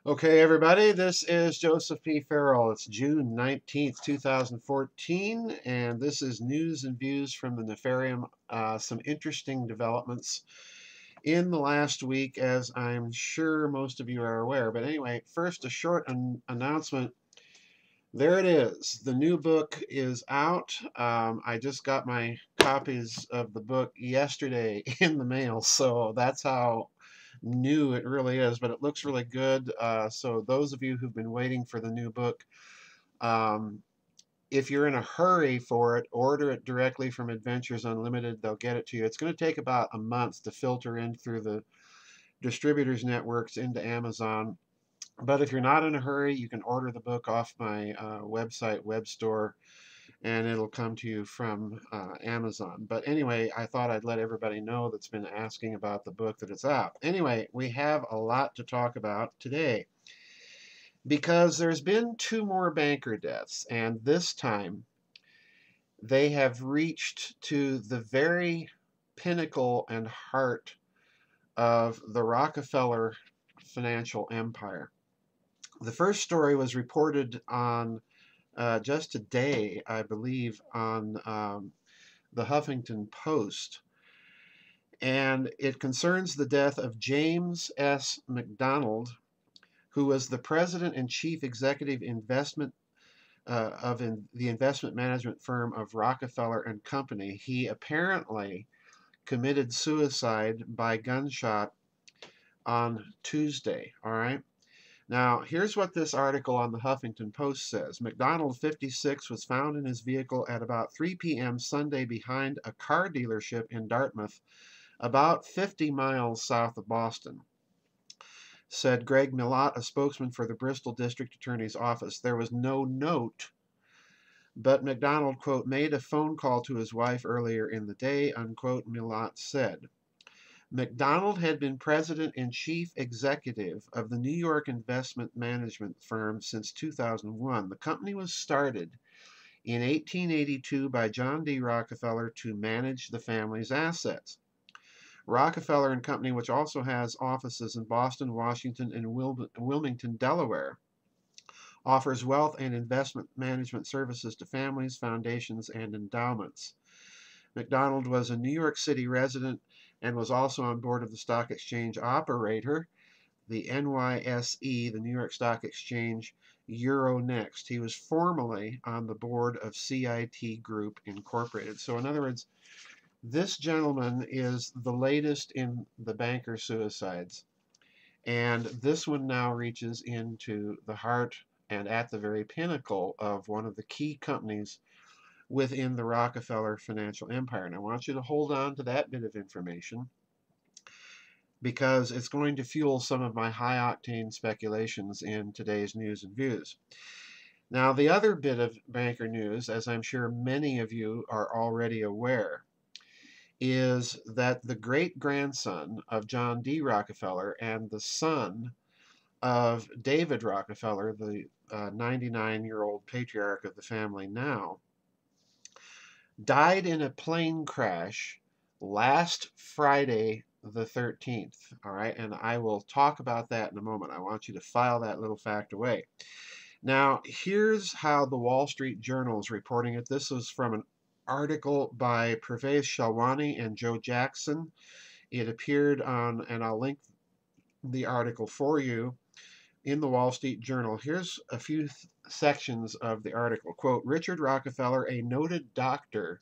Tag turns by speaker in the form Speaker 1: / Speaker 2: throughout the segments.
Speaker 1: Okay, everybody, this is Joseph P. Farrell. It's June 19th, 2014, and this is news and views from the Nefarium. Some interesting developments in the last week, as I'm sure most of you are aware. But anyway, first, a short announcement. There it is. The new book is out. I just got my copies of the book yesterday in the mail, so that's how new it really is, but it looks really good. So those of you who've been waiting for the new book, um, if you're in a hurry for it, order it directly from Adventures Unlimited. They'll get it to you. It's going to take about a month to filter in through the distributors networks into Amazon. But if you're not in a hurry, you can order the book off my website, web store, and it'll come to you from Amazon. But anyway, I thought I'd let everybody know that's been asking about the book that it's out. Anyway, we have a lot to talk about today because there's been two more banker deaths, and this time they have reached to the very pinnacle and heart of the Rockefeller financial empire. The first story was reported on just today, I believe, on the Huffington Post, and it concerns the death of James S. McDonald, who was the president and chief executive investment the investment management firm of Rockefeller and Company. He apparently committed suicide by gunshot on Tuesday. All right. Now, here's what this article on the Huffington Post says. McDonald, 56, was found in his vehicle at about 3 p.m. Sunday behind a car dealership in Dartmouth, about 50 miles south of Boston, said Greg Millott, a spokesman for the Bristol District Attorney's Office. There was no note, but McDonald, quote, made a phone call to his wife earlier in the day, unquote, Millott said. McDonald had been president and chief executive of the New York investment management firm since 2001. The company was started in 1882 by John D. Rockefeller to manage the family's assets. Rockefeller and Company, which also has offices in Boston, Washington, and Wilmington, Delaware, offers wealth and investment management services to families, foundations, and endowments. McDonald was a New York City resident and was also on board of the stock exchange operator, the NYSE, the New York Stock Exchange Euronext. He was formerly on the board of CIT Group Incorporated. So in other words, this gentleman is the latest in the banker suicides. And this one now reaches into the heart and at the very pinnacle of one of the key companies within the Rockefeller financial empire. And I want you to hold on to that bit of information because it's going to fuel some of my high-octane speculations in today's news and views. Now, the other bit of banker news, as I'm sure many of you are already aware, is that the great-grandson of John D. Rockefeller and the son of David Rockefeller, the 99-year-old patriarch of the family now, died in a plane crash last Friday the 13th. All right, and I will talk about that in a moment. I want you to file that little fact away. Now, here's how the Wall Street Journal is reporting it. This was from an article by Pervez Shalwani and Joe Jackson. It appeared on, and I'll link the article for you, in the Wall Street Journal. Here's a few sections of the article. Quote, Richard Rockefeller, a noted doctor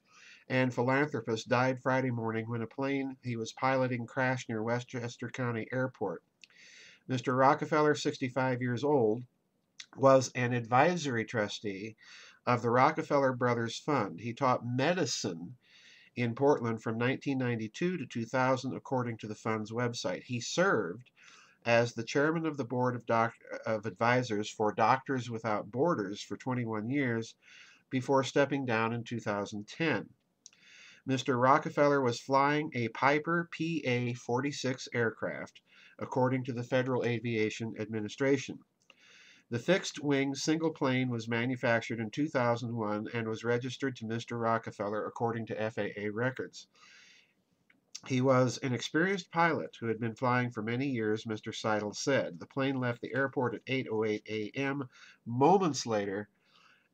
Speaker 1: and philanthropist, died Friday morning when a plane he was piloting crashed near Westchester County Airport. Mr. Rockefeller, 65 years old, was an advisory trustee of the Rockefeller Brothers Fund. He taught medicine in Portland from 1992 to 2000, according to the fund's website. He served as the chairman of the board of advisors for Doctors Without Borders for 21 years before stepping down in 2010. Mr. Rockefeller was flying a Piper PA-46 aircraft, according to the Federal Aviation Administration. The fixed-wing single plane was manufactured in 2001 and was registered to Mr. Rockefeller according to FAA records. He was an experienced pilot who had been flying for many years, Mr. Seidel said. The plane left the airport at 8:08 a.m. Moments later,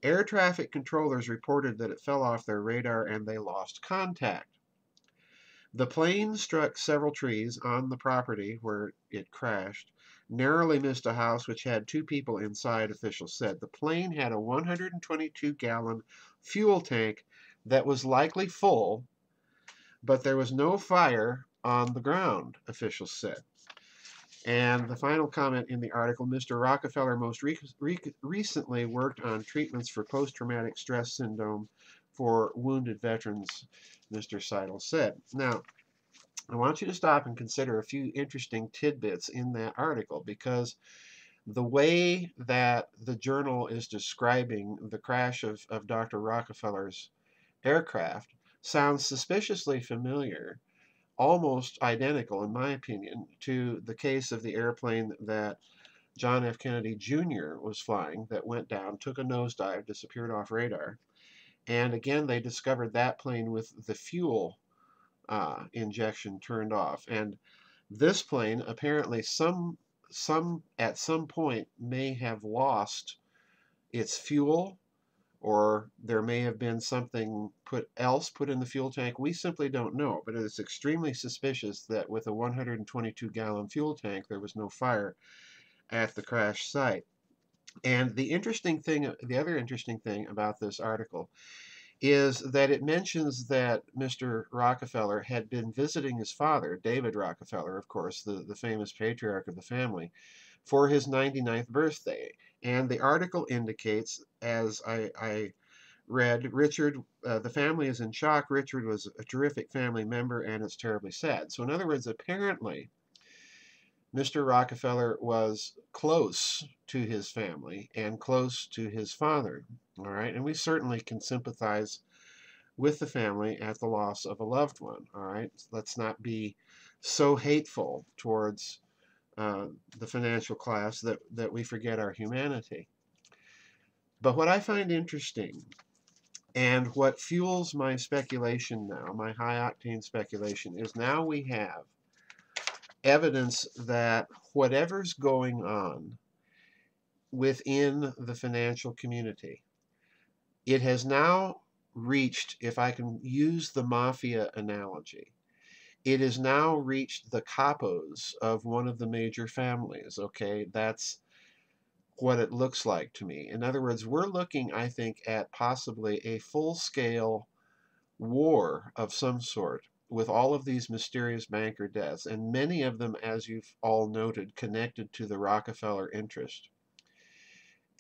Speaker 1: air traffic controllers reported that it fell off their radar and they lost contact. The plane struck several trees on the property where it crashed, narrowly missed a house which had 2 people inside, officials said. The plane had a 122-gallon fuel tank that was likely full, but there was no fire on the ground, officials said. And the final comment in the article, Mr. Rockefeller most recently worked on treatments for post-traumatic stress syndrome for wounded veterans, Mr. Seidel said. Now, I want you to stop and consider a few interesting tidbits in that article, because the way that the journal is describing the crash of Dr. Rockefeller's aircraft sounds suspiciously familiar, almost identical, in my opinion, to the case of the airplane that John F. Kennedy Jr. was flying that went down, took a nosedive, disappeared off radar. And again, they discovered that plane with the fuel injection turned off. And this plane, apparently, at some point may have lost its fuel, or there may have been something else put in the fuel tank. We simply don't know, but it is extremely suspicious that with a 122-gallon fuel tank, there was no fire at the crash site. And the other interesting thing about this article is that it mentions that Mr. Rockefeller had been visiting his father, David Rockefeller, of course, the famous patriarch of the family, for his 99th birthday. And the article indicates, as I read, the family is in shock. Richard was a terrific family member, and it's terribly sad. So in other words, apparently, Mr. Rockefeller was close to his family and close to his father. All right, and we certainly can sympathize with the family at the loss of a loved one. All right, let's not be so hateful towards the financial class that we forget our humanity. But what I find interesting, and what fuels my speculation now, my high-octane speculation, is now we have evidence that whatever's going on within the financial community, it has now reached, if I can use the mafia analogy, it has now reached the capos of one of the major families, okay? That's what it looks like to me. In other words, we're looking, I think, at possibly a full-scale war of some sort with all of these mysterious banker deaths, and many of them, as you've all noted, connected to the Rockefeller interest.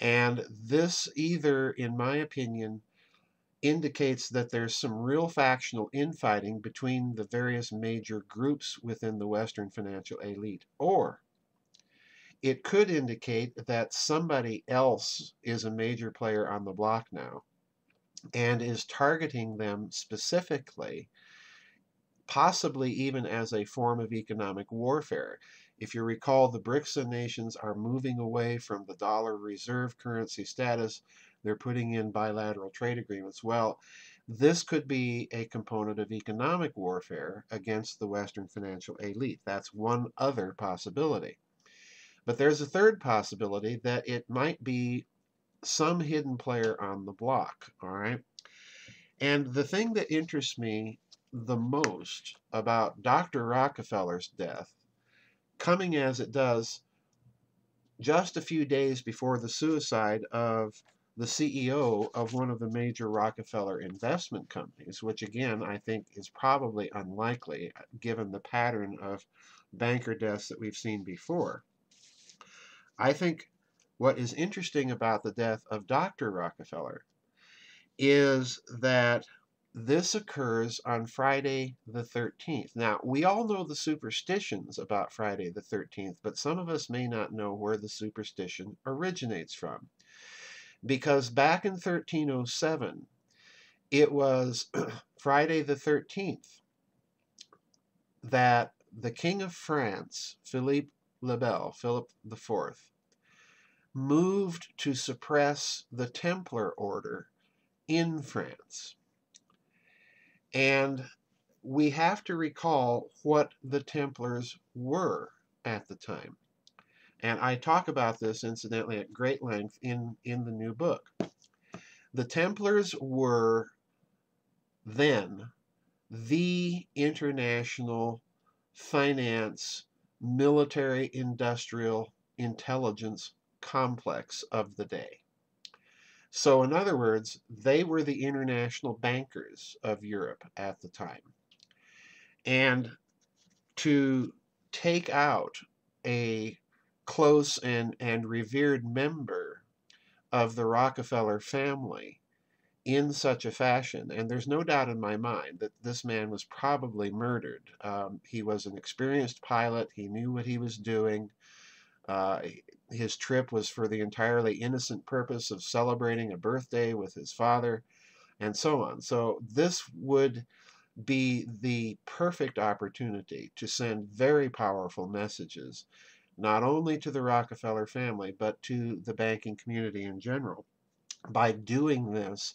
Speaker 1: And this either, in my opinion, indicates that there's some real factional infighting between the various major groups within the Western financial elite, or it could indicate that somebody else is a major player on the block now and is targeting them specifically, possibly even as a form of economic warfare. If you recall, the BRICS nations are moving away from the dollar reserve currency status. They're putting in bilateral trade agreements. Well, this could be a component of economic warfare against the Western financial elite. That's one other possibility. But there's a third possibility, that it might be some hidden player on the block, all right? And the thing that interests me the most about Dr. Rockefeller's death, coming as it does just a few days before the suicide of the CEO of one of the major Rockefeller investment companies, which again I think is probably unlikely given the pattern of banker deaths that we've seen before. I think what is interesting about the death of Dr. Rockefeller is that this occurs on Friday the 13th. Now, we all know the superstitions about Friday the 13th, but some of us may not know where the superstition originates from. Because back in 1307, it was Friday the 13th that the King of France, Philippe le Bel, Philip IV, moved to suppress the Templar order in France. And we have to recall what the Templars were at the time. And I talk about this, incidentally, at great length in the new book. The Templars were then the international finance, military, industrial intelligence complex of the day. So, in other words, they were the international bankers of Europe at the time. And to take out a close and revered member of the Rockefeller family in such a fashion, and there's no doubt in my mind that this man was probably murdered. He was an experienced pilot, he knew what he was doing. Uh, his trip was for the entirely innocent purpose of celebrating a birthday with his father, and so on. So, this would be the perfect opportunity to send very powerful messages, not only to the Rockefeller family, but to the banking community in general, by doing this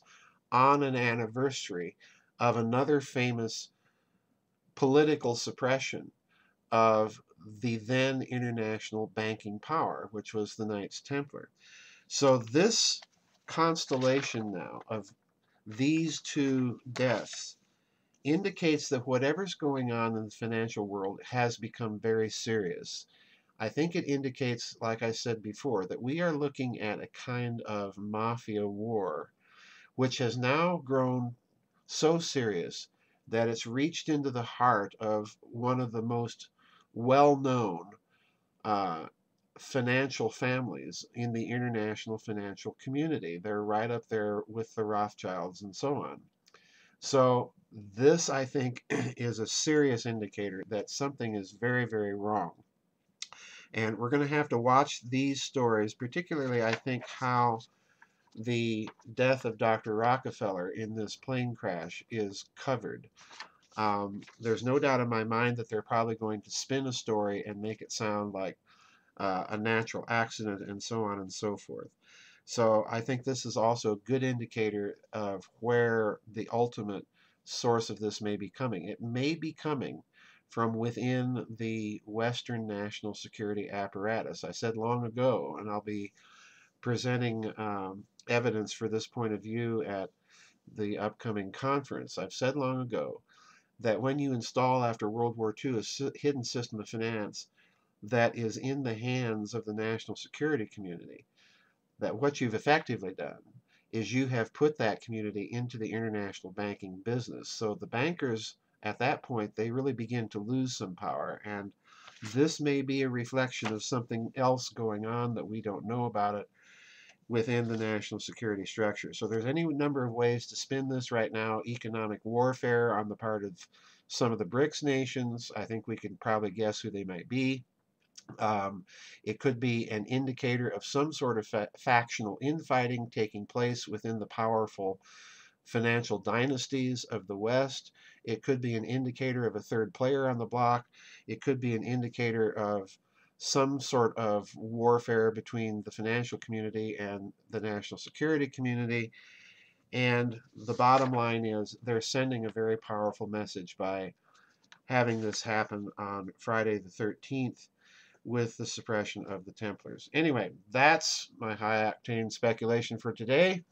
Speaker 1: on an anniversary of another famous political suppression of the then international banking power, which was the Knights Templar. So this constellation now of these two deaths indicates that whatever's going on in the financial world has become very serious. I think it indicates, like I said before, that we are looking at a kind of mafia war, which has now grown so serious that it's reached into the heart of one of the most well known uh, financial families in the international financial community. They're right up there with the Rothschilds and so on. So, this, I think, is a serious indicator that something is very, very wrong. And we're going to have to watch these stories, particularly, I think, how the death of Dr. Rockefeller in this plane crash is covered. There's no doubt in my mind that they're probably going to spin a story and make it sound like a natural accident and so on and so forth. So I think this is also a good indicator of where the ultimate source of this may be coming. It may be coming from within the Western national security apparatus. I said long ago, and I'll be presenting evidence for this point of view at the upcoming conference. I've said long ago that when you install after World War II a hidden system of finance that is in the hands of the national security community, that what you've effectively done is you have put that community into the international banking business. So the bankers at that point, they really begin to lose some power. And this may be a reflection of something else going on that we don't know about it within the national security structure. So there's any number of ways to spin this right now. Economic warfare on the part of some of the BRICS nations. I think we can probably guess who they might be. It could be an indicator of some sort of factional infighting taking place within the powerful financial dynasties of the West. It could be an indicator of a third player on the block. It could be an indicator of some sort of warfare between the financial community and the national security community. And the bottom line is they're sending a very powerful message by having this happen on Friday the 13th with the suppression of the Templars. Anyway, that's my high-octane speculation for today.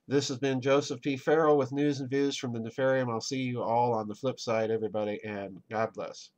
Speaker 1: This has been Joseph P. Farrell with news and views from the Nefarium. I'll see you all on the flip side, everybody, and God bless.